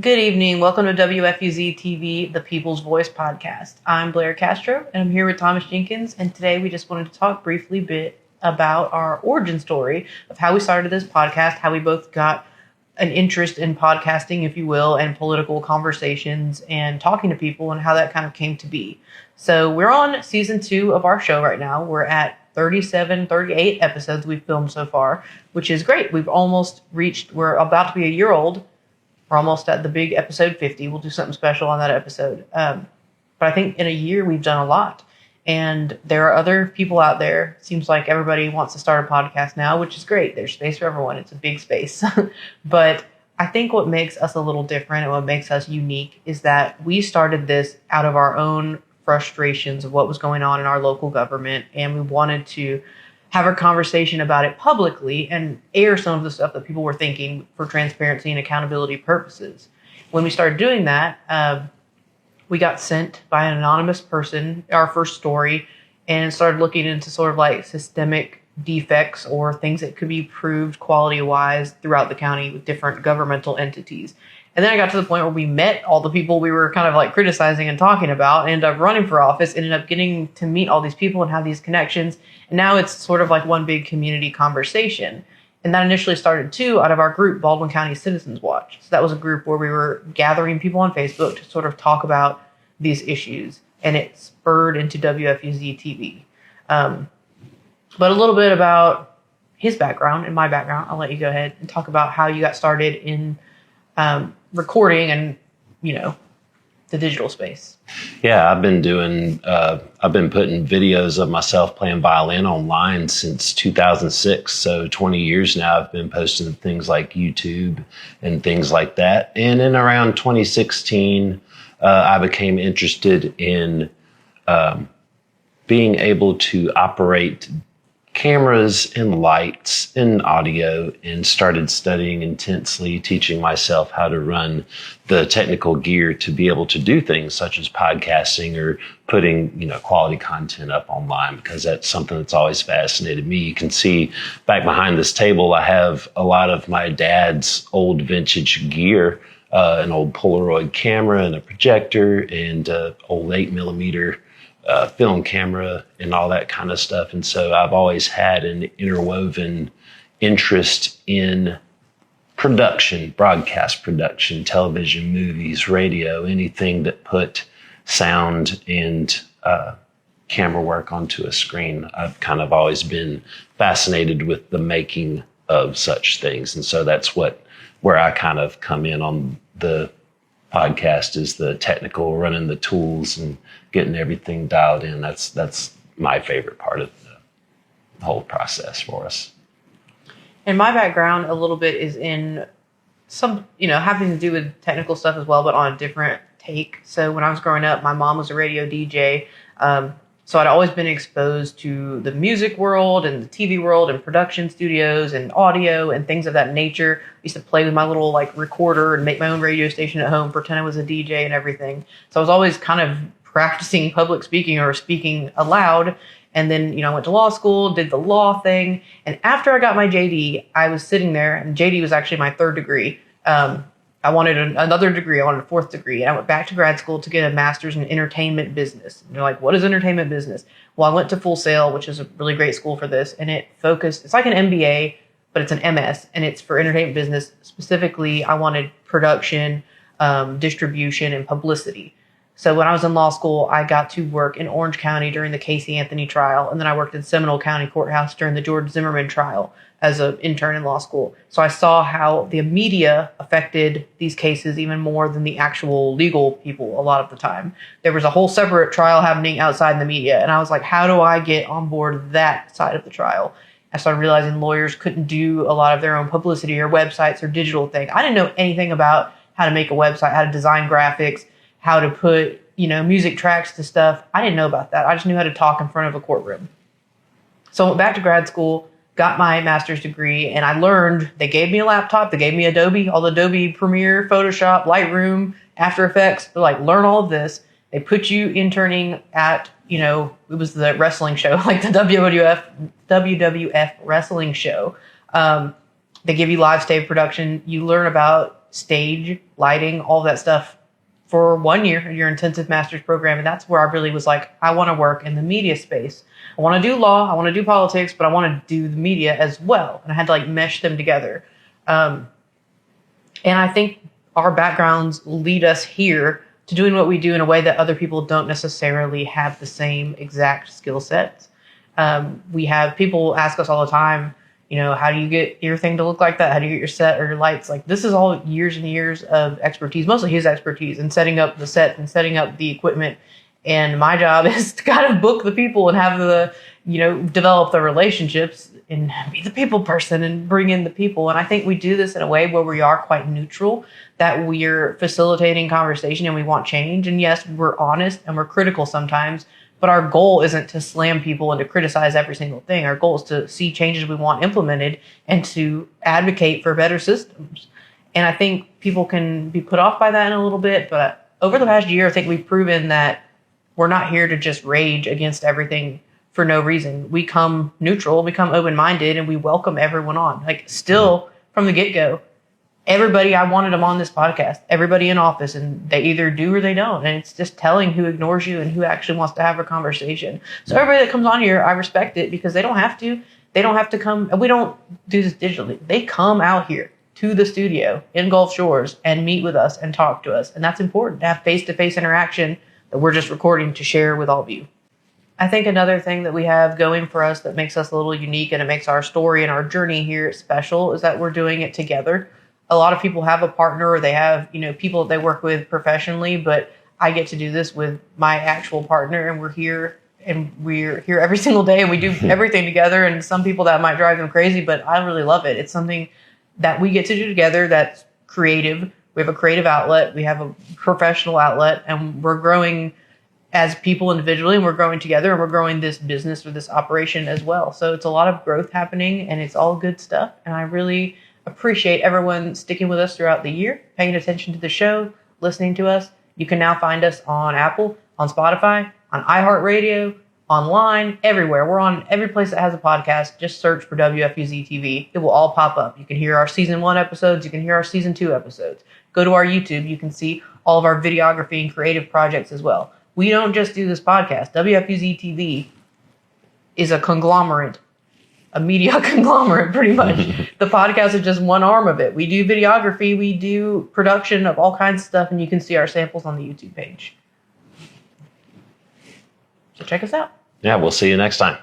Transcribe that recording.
Good evening. Welcome to WFUZ-TV, the People's Voice podcast. I'm Blair, Castro, and I'm here with Thomas Jenkins. And today we just wanted to talk briefly bit about our origin story of how we started this podcast, how we both got an interest in podcasting, if you will, and political conversations and talking to people, and how that kind of came to be. So we're on season 2 of our show right now. We're at 38 episodes we've filmed so far, which is great. We're about to be a year old. We're almost at the big episode 50. We'll do something special on that episode. But I think in a year we've done a lot. And there are other people out there. It seems like everybody wants to start a podcast now, which is great. There's space for everyone. It's a big space. But I think what makes us a little different and what makes us unique is that we started this out of our own frustrations of what was going on in our local government. And we wanted to have a conversation about it publicly and air some of the stuff that people were thinking for transparency and accountability purposes. When we started doing that, we got sent by an anonymous person our first story and started looking into sort of like systemic defects or things that could be proved quality-wise throughout the county with different governmental entities. And then I got to the point where we met all the people we were kind of like criticizing and talking about, ended up running for office, ended up getting to meet all these people and have these connections. And now it's sort of like one big community conversation. And that initially started too out of our group, Baldwin County Citizens Watch. So that was a group where we were gathering people on Facebook to sort of talk about these issues. And it spurred into WFUZ-TV. But a little bit about his background and my background. I'll let you go ahead and talk about how you got started in recording and, the digital space. Yeah, I've been putting videos of myself playing violin online since 2006. So 20 years now, I've been posting things like YouTube and things like that. And in around 2016, I became interested in being able to operate cameras and lights and audio, and started studying intensely, teaching myself how to run the technical gear to be able to do things such as podcasting or putting, quality content up online, because that's something that's always fascinated me. You can see back behind this table, I have a lot of my dad's old vintage gear, an old Polaroid camera and a projector and old 8mm film camera and all that kind of stuff. And so I've always had an interwoven interest in production, broadcast production, television, movies, radio, anything that put sound and camera work onto a screen. I've kind of always been fascinated with the making of such things. And so that's where I kind of come in on the podcast, is the technical, running the tools and getting everything dialed in. That's my favorite part of the whole process for us. And my background a little bit is in some, having to do with technical stuff as well, but on a different take. So when I was growing up, my mom was a radio DJ. So I'd always been exposed to the music world and the TV world and production studios and audio and things of that nature. I used to play with my little recorder and make my own radio station at home, pretend I was a DJ and everything. So I was always kind of practicing public speaking or speaking aloud. And then, I went to law school, did the law thing. And after I got my JD, I was sitting there, and JD was actually my third degree. I wanted another degree. I wanted a fourth degree. And I went back to grad school to get a master's in entertainment business. And they're like, what is entertainment business? Well, I went to Full Sail, which is a really great school for this. And it's like an MBA, but it's an MS. And it's for entertainment business. Specifically, I wanted production, distribution, and publicity. So when I was in law school, I got to work in Orange County during the Casey Anthony trial. And then I worked in Seminole County Courthouse during the George Zimmerman trial as an intern in law school. So I saw how the media affected these cases even more than the actual legal people a lot of the time. There was a whole separate trial happening outside the media. And I was like, how do I get on board that side of the trial? I started realizing lawyers couldn't do a lot of their own publicity or websites or digital thing. I didn't know anything about how to make a website, how to design graphics, how to put, music tracks to stuff. I didn't know about that. I just knew how to talk in front of a courtroom. So I went back to grad school, got my master's degree, and I learned, they gave me a laptop, they gave me all the Adobe Premiere, Photoshop, Lightroom, After Effects. They're like, learn all of this. They put you interning at, it was the wrestling show, like the WWF wrestling show. They give you live stage production. You learn about stage, lighting, all that stuff for 1 year, your intensive master's program. And that's where I really was like, I want to work in the media space. I want to do law, I want to do politics, but I want to do the media as well. And I had to like mesh them together. And I think our backgrounds lead us here to doing what we do in a way that other people don't necessarily have the same exact skill sets. We have people ask us all the time, you know, how do you get your thing to look like that? How do you get your set or your lights? Like, this is all years and years of expertise, mostly his expertise in setting up the set and setting up the equipment. And my job is to kind of book the people and have the, you know, develop the relationships and be the people person and bring in the people. And I think we do this in a way where we are quite neutral, that we're facilitating conversation and we want change. And yes, we're honest and we're critical sometimes, but our goal isn't to slam people and to criticize every single thing. Our goal is to see changes we want implemented and to advocate for better systems. And I think people can be put off by that in a little bit, but over the past year, I think we've proven that we're not here to just rage against everything for no reason. We come neutral, we come open-minded, and we welcome everyone on. Like, still from the get-go, everybody, I wanted them on this podcast, everybody in office, and they either do or they don't. And it's just telling who ignores you and who actually wants to have a conversation. So everybody that comes on here, I respect it because they don't have to. They don't have to come. We don't do this digitally. They come out here to the studio in Gulf Shores and meet with us and talk to us. And that's important, to have face-to-face interaction that we're just recording to share with all of you. I think another thing that we have going for us that makes us a little unique and it makes our story and our journey here special is that we're doing it together. A lot of people have a partner or they have, you know, people that they work with professionally, but I get to do this with my actual partner, and we're here every single day and we do everything together. And some people that might drive them crazy, but I really love it. It's something that we get to do together that's creative. We have a creative outlet, we have a professional outlet, and we're growing as people individually, and we're growing together, and we're growing this business or this operation as well. So it's a lot of growth happening, and it's all good stuff. And I really appreciate everyone sticking with us throughout the year, paying attention to the show, listening to us. You can now find us on Apple, on Spotify, on iHeartRadio, online, everywhere. We're on every place that has a podcast. Just search for WFUZ-TV. It will all pop up. You can hear our season 1 episodes. You can hear our season 2 episodes. Go to our YouTube. You can see all of our videography and creative projects as well. We don't just do this podcast. WFUZ-TV is a conglomerate, a media conglomerate, pretty much. The podcast is just one arm of it. We do videography, we do production of all kinds of stuff, and you can see our samples on the YouTube page. So check us out. Yeah, we'll see you next time.